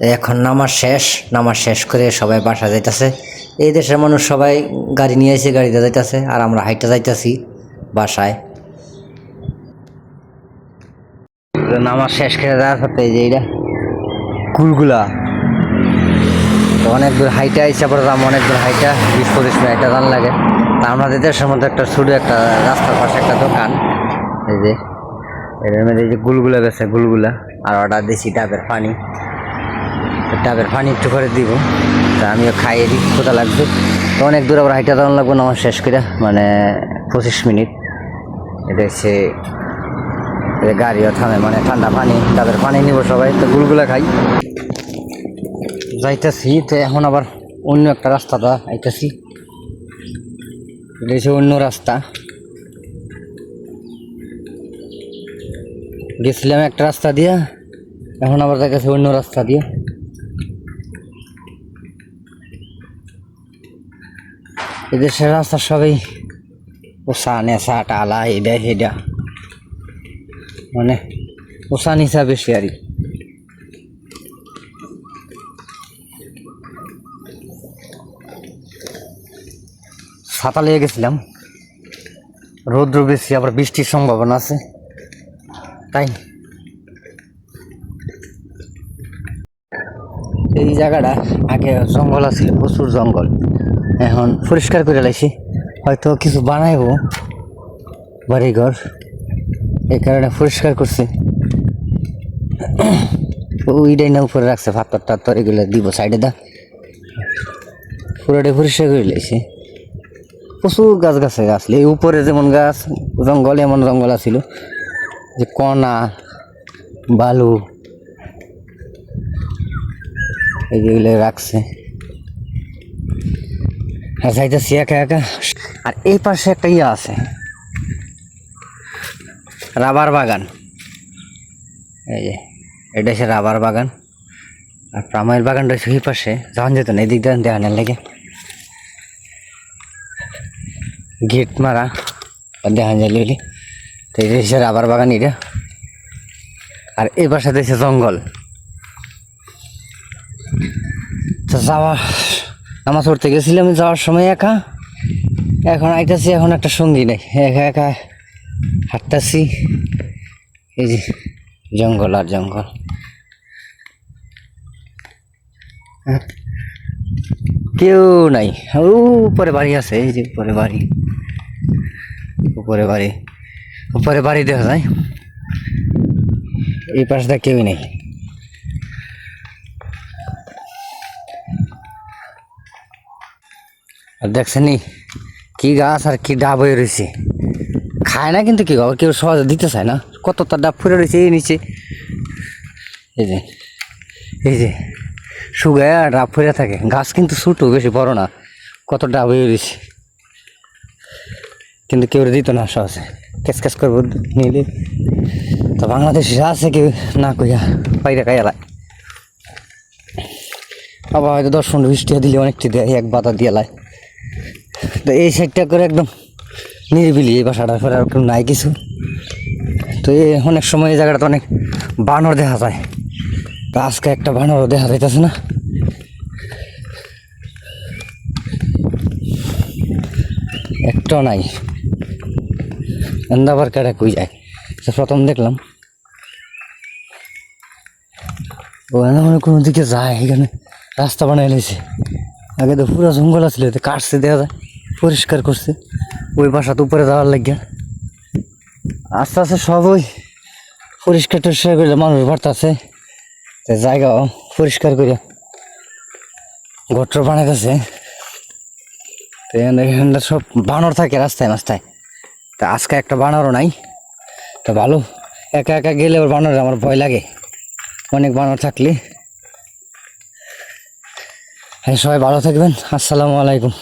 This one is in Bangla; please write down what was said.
এখন নামাজ শেষ করে সবাই বাসা যাইতেছে। এই দেশের মানুষ সবাই গাড়ি নিয়ে এসে গাড়িতে যাইতেছে, আর আমরা হাইটে যাইতেছি বাসায়। নামাজ শেষ করে যাওয়ার সাথে এই যে এইটা কুলগুলা তো অনেক দূর হাইটে আইসা পরে যাম, অনেক দূর হাইটা 20-25 মিনিট রান লাগে। তা আমাদের দেশের মধ্যে একটা ছোটো একটা রাস্তার পাশে একটা দোকান, এই যে এর মধ্যে এই যে গুলগুলা বেছে গুলগুলা, আর অর্ডার দিয়েছি ডাবের পানি একটু করে দিব। তা আমিও খাইয়ে দিই, কোথা লাগবে। তো অনেক দূর আবার হাইটা দাঁড়ানো লাগবে নামাজ শেষ করে, মানে 25 মিনিট। এটা হচ্ছে গাড়িও থামে, মানে ঠান্ডা পানি ডাবের পানি নিব সবাই। তো গুলগুলা খাই যাইতেছি। তো এখন আবার অন্য একটা রাস্তাটা আইতেছি, এটা হচ্ছে অন্য রাস্তা। গেছিলাম একটা রাস্তা দিয়া, এখন আবার দেখাচ্ছি অন্য রাস্তা দিয়ে। এদেশের রাস্তা সবাই ওষা নেশা টালা এটা সেটা, মানে ওষা নিশা বেশি আর কি। ছাতা লিয়ে গেছিলাম, রৌদ্র বেশি, আবার বৃষ্টির সম্ভাবনা আছে, তাই এই জায়গাটা আগে জঙ্গল আছে, প্রচুর জঙ্গল, এখন পরিষ্কার করে লাইছি। হয়তো কিছু বানাইবো বাড়িঘর, এই কারণে পরিষ্কার করছে। ওইটাই না উপরে রাখছে পাথর টাথর, এগুলো দিব সাইডে দা, পুরোটাই পরিষ্কার করে লাইছি। প্রচুর গাছ আসলে এই উপরে যেমন গাছ জঙ্গল, এমন জঙ্গল আছিল যে কণা বালু এইগুলো রাখছে। আর যাইতেছি একা একা। আর এই পাশে একটা ইয়ে আছে, রাবার বাগান। এই যে এটা হচ্ছে রাবার বাগান, আর প্রামাইল বাগানটা হচ্ছে এই পাশে। যাওয়ান যেত না, এদিক দিয়ে দেখানোর লাগে গেট মারা দেখান যাইলি। তো এটা হচ্ছে রাবার বাগান এটা। আর এই পাশে দেখছে জঙ্গল। তো নামাজ পড়তে গেছিলাম যাওয়ার সময় একা, এখন আইতাছি, এখন একটা সঙ্গী নেই, একা একা হাঁটতাছি। এই যে জঙ্গল আর জঙ্গল, কেউ নাই। উপরে বাড়ি আছে, এই যে উপরে বাড়ি দেখা যায়। এই পাশটা কেউই নেই। আর দেখছেন কি গাছ আর কি ডাব হয়ে রয়েছে, খায় না কিন্তু কি কেউ সহজে দিতে চায় না। কতটা ডাব ফুরে রয়েছে এই নিচে, এই যে শুগায় ডাব ফুরে থাকে। গাছ কিন্তু ছোটো, বেশি বড় না, কত ডাব হয়ে রয়েছে, কিন্তু কেউ দিত না সহজে, ক্যাচ করবো নিলে। তো বাংলাদেশে আছে কেউ না কইয়া পাইরা খাইয়ালায়। আবার হয়তো 10-15 20 টাকা দিলে অনেকটি দেয়, এক বাতা দিয়ে লাই। তো এই সাইডটা করে একদম নিরিবিলি, এই বাসাটার পরে আর কেউ নাই কিছু। তো অনেক সময় এই জায়গাটা অনেক বানর দেখা যায়। তো আজকে একটা বানরও দেখা যাইতেছে না, একটাও নাই। আবার কেটে কই যায়, প্রথম দেখলাম ও মানে কোনো দিকে যায়, এখানে রাস্তা বানাই লাইছে। আগে তো পুরো জঙ্গল আসলে কাটছে, দেখা যায় পরিষ্কার করছে ওই বাসা তো উপরে যাওয়ার লাগিয়া। আস্তে আস্তে সব ওই পরিষ্কার টরিষ্কার করলে মানুষ বাড়তেছে, জায়গাও পরিষ্কার করে গটর বানাইতেছে। তো এখানটা সব বানর থাকে রাস্তায় মাস্তায়। তা আজকে একটা বানরও নাই। তো ভালো, একা একা গেলে ওর বানর আমার ভয় লাগে, অনেক বানর থাকলে। হ্যাঁ, সবাই ভালো থাকবেন। আসসালামু আলাইকুম।